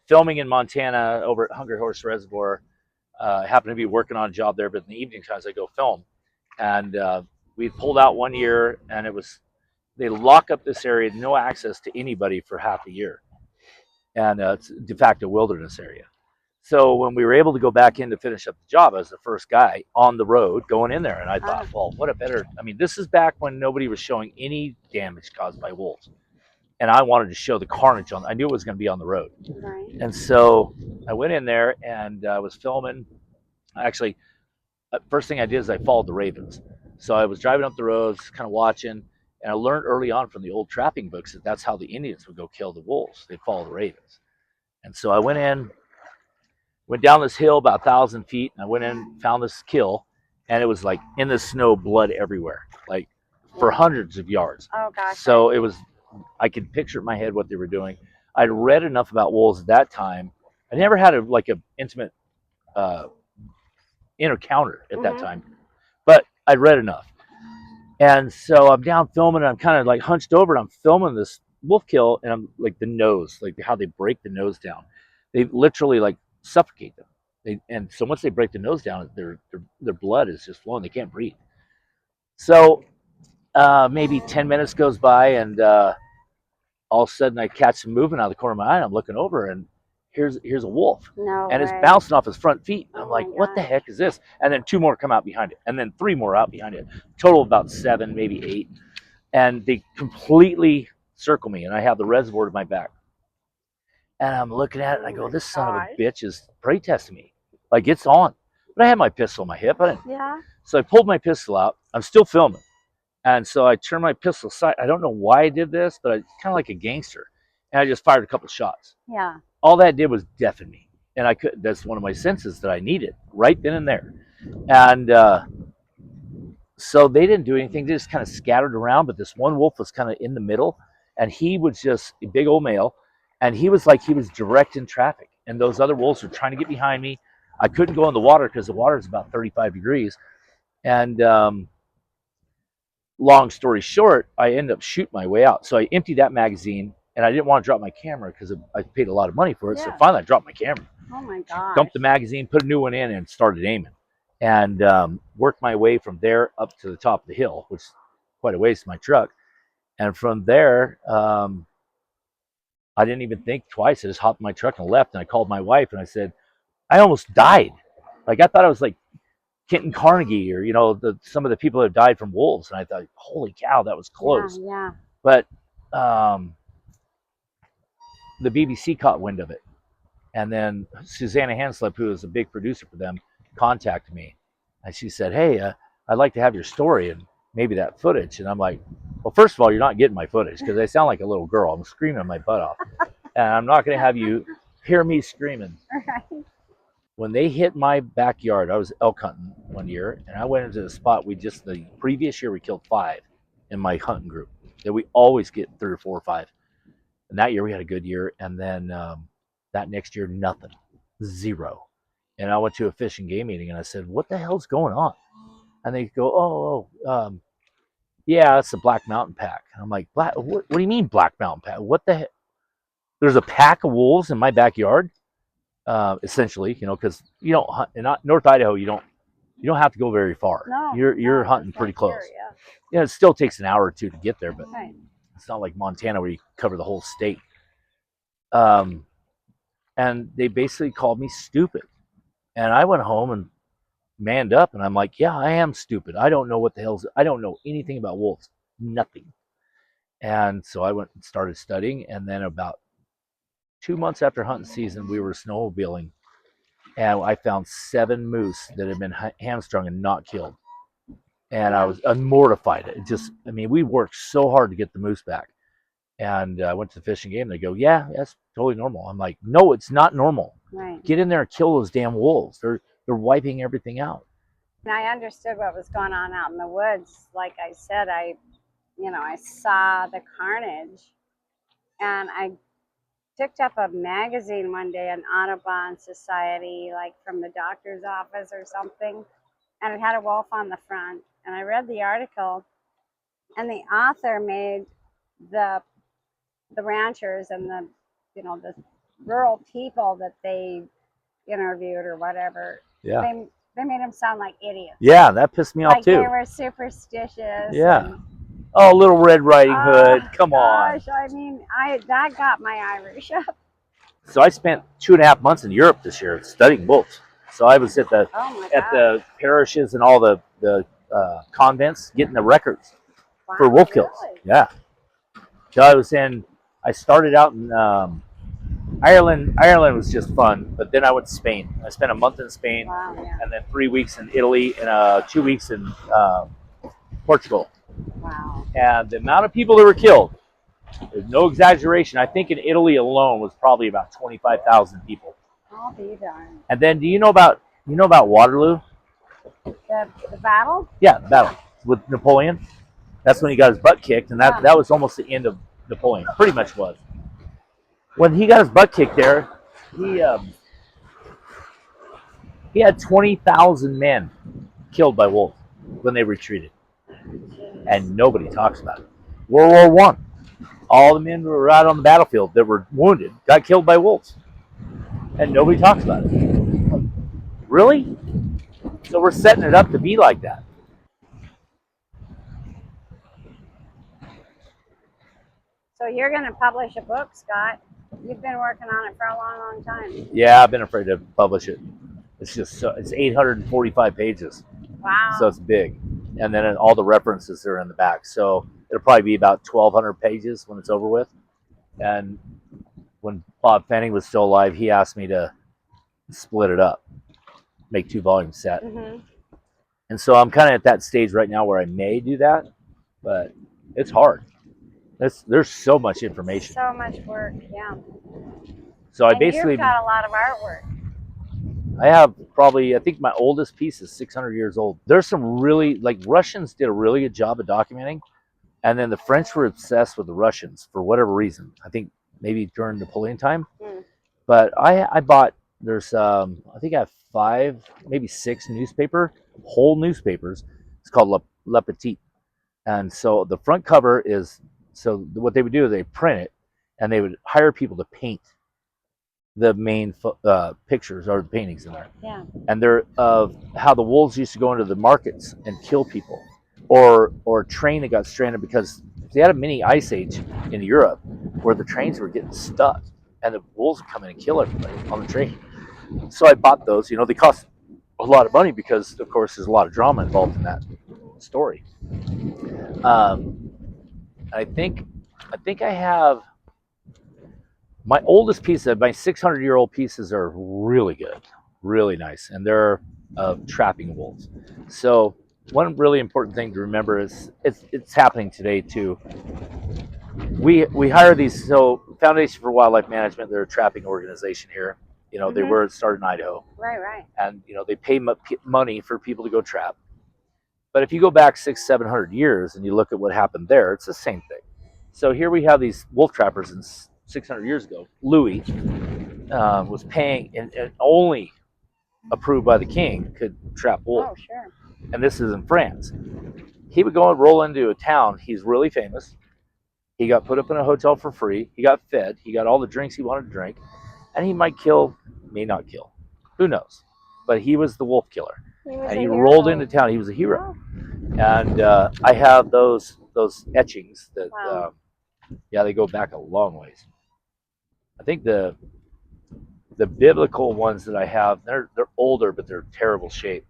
filming in Montana over at Hungry Horse Reservoir. I happened to be working on a job there, but in the evening times I go film. And we pulled out one year, and it was they lock up this area, no access to anybody for half a year, and it's de facto wilderness area. So when we were able to go back in to finish up the job, I was the first guy on the road going in there, and I thought, well, what a better. I mean, this is back when nobody was showing any damage caused by wolves, and I wanted to show the carnage on. I knew it was going to be on the road, Right. and so I went in there and I was filming. Actually, first thing I did is I followed the ravens. So I was driving up the roads, kind of watching, and I learned early on from the old trapping books that that's how the Indians would go kill the wolves. They'd follow the ravens. And so I went down this hill about 1,000 feet, and I went in, found this kill, and it was like in the snow, blood everywhere, like for hundreds of yards. Oh gosh. So it was, I could picture in my head what they were doing. I'd read enough about wolves at that time. I never had a intimate encounter at that time, but I'd read enough. And so I'm down filming, and I'm kind of like hunched over, and I'm filming this wolf kill, and I'm like the nose, like how they break the nose down. They literally like suffocate them. And so once they break the nose down, their blood is just flowing. They can't breathe. So maybe 10 minutes goes by, and all of a sudden I catch some movement out of the corner of my eye. And I'm looking over, and here's a wolf, No and way. it's bouncing off his front feet. And I'm Oh like, my what the gosh. heck is this? And then two more come out behind it, and then three more out behind it. Total of about 7, maybe 8, and they completely circle me, and I have the reservoir to my back. And I'm looking at it, and I go, this son of a bitch is prey testing me. Like, it's on. But I had my pistol on my hip. Yeah. So I pulled my pistol out. I'm still filming. And so I turned my pistol aside. I don't know why I did this, but I kind of like a gangster. And I just fired a couple shots. Yeah. All that did was deafen me. And that's one of my senses that I needed right then and there. And so they didn't do anything. They just kind of scattered around. But this one wolf was kind of in the middle. And he was just a big old male. And he was like he was directing traffic. And those other wolves were trying to get behind me. I couldn't go in the water because the water is about 35 degrees. And long story short, I ended up shooting my way out. So I emptied that magazine, and I didn't want to drop my camera because I paid a lot of money for it. Yeah. So finally I dropped my camera. Oh my gosh. Dumped the magazine, put a new one in, and started aiming. And worked my way from there up to the top of the hill, which is quite a ways to my truck. And from there, I didn't even think twice. I just hopped in my truck and left. And I called my wife, and I said, I almost died. Like, I thought I was like Kenton Carnegie, or some of the people that died from wolves, and I thought, holy cow, that was close. Yeah. But the BBC caught wind of it, and then Susanna Hanslip, who is a big producer for them, contacted me, and she said, hey, I'd like to have your story and maybe that footage. And I'm like, well, first of all, you're not getting my footage because I sound like a little girl. I'm screaming my butt off, and I'm not going to have you hear me screaming. Right. When they hit my backyard, I was elk hunting one year, and I went into the spot the previous year we killed 5 in my hunting group. That we always get 3 or 4 or 5. And that year we had a good year, and then that next year, nothing. 0. And I went to a fish and game meeting, and I said, what the hell's going on? And they go, yeah, it's the Black Mountain Pack. And I'm like, what do you mean Black Mountain Pack? What the heck? There's a pack of wolves in my backyard? Essentially, because you don't hunt in North Idaho. You don't have to go very far. No, you're hunting pretty close. Here, yeah. It still takes an hour or two to get there, but right. It's not like Montana where you cover the whole state. And they basically called me stupid, and I went home and manned up, and I'm like, yeah, I am stupid. I don't know I don't know anything about wolves, nothing. And so I went and started studying, and then about 2 months after hunting season, we were snowmobiling, and I found 7 moose that had been hamstrung and not killed. And I was mortified. We worked so hard to get the moose back. And I went to the fishing game. They go, yeah, that's totally normal. I'm like, no, it's not normal. Right. Get in there and kill those damn wolves. They're wiping everything out. And I understood what was going on out in the woods. Like I said, I saw the carnage, and I picked up a magazine one day, an Audubon Society, like from the doctor's office or something, and it had a wolf on the front. And I read the article, and the author made the ranchers and the rural people that they interviewed or whatever. Yeah. They made them sound like idiots. Yeah, that pissed me off Like they too. were superstitious. Yeah. And, Oh, Little Red Riding Hood. oh Come on. gosh, I mean, that got my Irish up. So I spent 2.5 months in Europe this year studying wolves. So I was at the Oh my at god. the parishes and all the convents getting the records for Wow, wolf kills. really? Yeah. So I started out in Ireland. Ireland was just fun, but then I went to Spain. I spent a month in Spain, Wow, yeah. and then 3 weeks in Italy, and 2 weeks in Portugal. Wow. And the amount of people that were killed, there's no exaggeration. I think in Italy alone was probably about 25,000 people. I'll be darned. And then, do you know about Waterloo? The battle? Yeah, battle with Napoleon. That's when he got his butt kicked, and that was almost the end of Napoleon. Pretty much was. When he got his butt kicked there, he had 20,000 men killed by wolves when they retreated, and nobody talks about it. World War One, all the men who were out on the battlefield that were wounded got killed by wolves, and nobody talks about it. Really? So we're setting it up to be like that. So you're going to publish a book, Scott. You've been working on it for a long, long time. Yeah, I've been afraid to publish it. It's just it's 845 pages. Wow. So it's big, and then all the references are in the back. So it'll probably be about 1,200 pages when it's over with. And when Bob Fanning was still alive, he asked me to split it up, make 2 volumes set. Mm-hmm. And so I'm kind of at that stage right now where I may do that, but it's hard. There's so much information. So much work, yeah. So and you've got a lot of artwork. I have probably, I think my oldest piece is 600 years old. There's some really, like, Russians did a really good job of documenting, and then the French were obsessed with the Russians for whatever reason. I think maybe during Napoleon time. Mm. But I bought, there's, I think I have 5, maybe 6 whole newspapers. It's called Le Petit. And so the front cover is, so what they would do is they print it, and they would hire people to paint the main pictures or the paintings in there. Yeah. And they're of how the wolves used to go into the markets and kill people, or a train that got stranded because they had a mini ice age in Europe where the trains were getting stuck and the wolves would come in and kill everybody on the train. So I bought those. They cost a lot of money because, of course, there's a lot of drama involved in that story. I think I have my oldest piece of my 600-year-old pieces are really good, really nice, and they're trapping wolves. So one really important thing to remember is it's happening today too. We hire these, so Foundation for Wildlife Management, they're a trapping organization here. They were started in Idaho. Right. And they pay money for people to go trap. But if you go back 600-700 years and you look at what happened there, it's the same thing. So here we have these wolf trappers, and 600 years ago, Louis was paying, and only approved by the king could trap wolves. Oh, sure. And this is in France. He would go and roll into a town. He's really famous. He got put up in a hotel for free. He got fed. He got all the drinks he wanted to drink. And he might kill, may not kill. Who knows? But he was the wolf killer. And he rolled into town. He was a hero. Yeah. And I have those etchings that, wow. They go back a long ways. I think the biblical ones that I have, they're older, but they're terrible shape.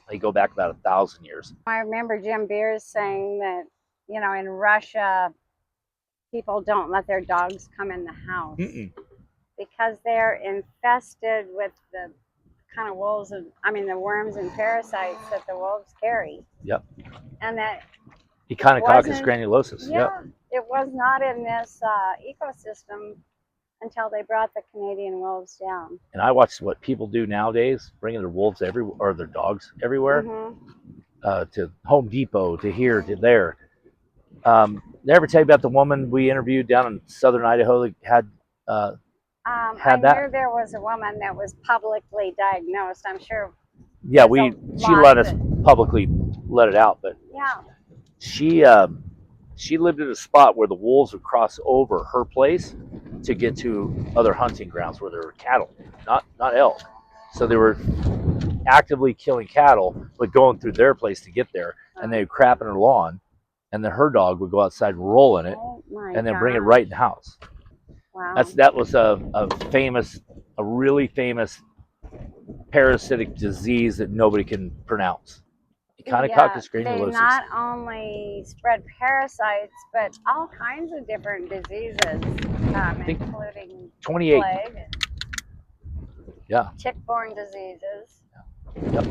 They go back about 1,000 years. I remember Jim Beers saying that, in Russia, people don't let their dogs come in the house. Because they're infested with the kind of wolves, the worms and parasites that the wolves carry. Yep. And that Echinococcus granulosus. Yeah, yep. It was not in this ecosystem until they brought the Canadian wolves down. And I watch what people do nowadays, bringing their wolves everywhere, or their dogs everywhere, to Home Depot, to here, to there. Did I ever tell you about the woman we interviewed down in southern Idaho that had that? I knew there was a woman that was publicly diagnosed. I'm sure. Yeah, she let us publicly let it out, but yeah, she lived in a spot where the wolves would cross over her place, to get to other hunting grounds where there were cattle, not elk. So they were actively killing cattle, but going through their place to get there, and they would crap in her lawn, and then her dog would go outside and roll in it, Oh my and then bring it gosh. right in the house. Wow. That was a really famous parasitic disease that nobody can pronounce. Yeah, Echinococcus they granulosus. not only spread parasites, but all kinds of different diseases, I think including 28. plague, Yeah. tick-borne diseases. Yep.